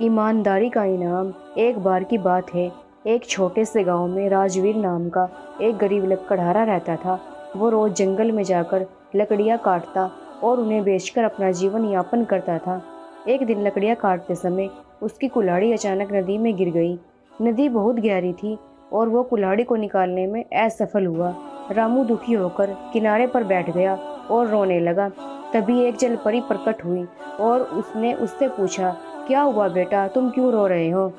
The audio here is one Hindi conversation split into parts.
ईमानदारी का इनाम। एक बार की बात है, एक छोटे से गांव में राजवीर नाम का एक गरीब लकड़हारा रहता था। वो रोज जंगल में जाकर लकड़ियां काटता और उन्हें बेचकर अपना जीवन यापन करता था। एक दिन लकड़ियां काटते समय उसकी कुल्हाड़ी अचानक नदी में गिर गई। नदी बहुत गहरी थी और वो कुल्हाड़ी को निकालने में असफल हुआ। रामू दुखी होकर किनारे पर बैठ गया और रोने लगा। तभी एक जलपरी प्रकट हुई और उसने उससे पूछा, क्या हुआ बेटा, तुम क्यों रो रहे हो?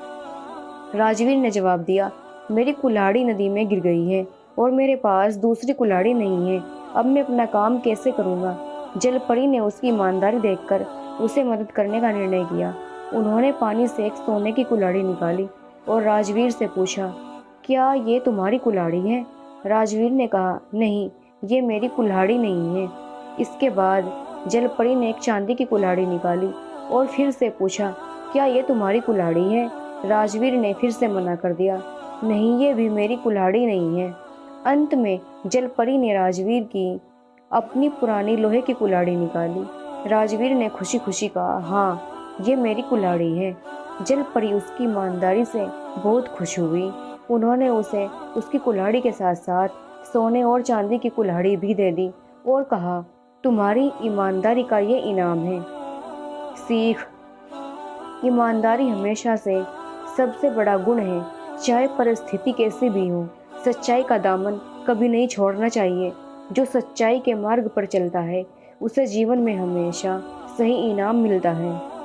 राजवीर ने जवाब दिया, मेरी कुल्हाड़ी नदी में गिर गई है और मेरे पास दूसरी कुल्हाड़ी नहीं है। अब मैं अपना काम कैसे करूँगा? जलपरी ने उसकी ईमानदारी देखकर उसे मदद करने का निर्णय किया। उन्होंने पानी से एक सोने की कुल्हाड़ी निकाली और राजवीर से पूछा, क्या ये तुम्हारी कुल्हाड़ी है? राजवीर ने कहा, नहीं, ये मेरी कुल्हाड़ी नहीं है। इसके बाद जलपरी ने एक चांदी की कुल्हाड़ी निकाली और फिर से पूछा, क्या ये तुम्हारी कुल्हाड़ी है? राजवीर ने फिर से मना कर दिया, नहीं, ये भी मेरी कुल्हाड़ी नहीं है। अंत में जलपरी ने राजवीर की अपनी पुरानी लोहे की कुल्हाड़ी निकाली। राजवीर ने खुशी खुशी कहा, हाँ, ये मेरी कुल्हाड़ी है। जलपरी उसकी ईमानदारी से बहुत खुश हुई। उन्होंने उसे उसकी कुल्हाड़ी के साथ साथ सोने और चांदी की कुल्हाड़ी भी दे दी और कहा, तुम्हारी ईमानदारी का ये इनाम है। सीख। ईमानदारी हमेशा से सबसे बड़ा गुण है। चाहे परिस्थिति कैसी भी हो, सच्चाई का दामन कभी नहीं छोड़ना चाहिए। जो सच्चाई के मार्ग पर चलता है उसे जीवन में हमेशा सही इनाम मिलता है।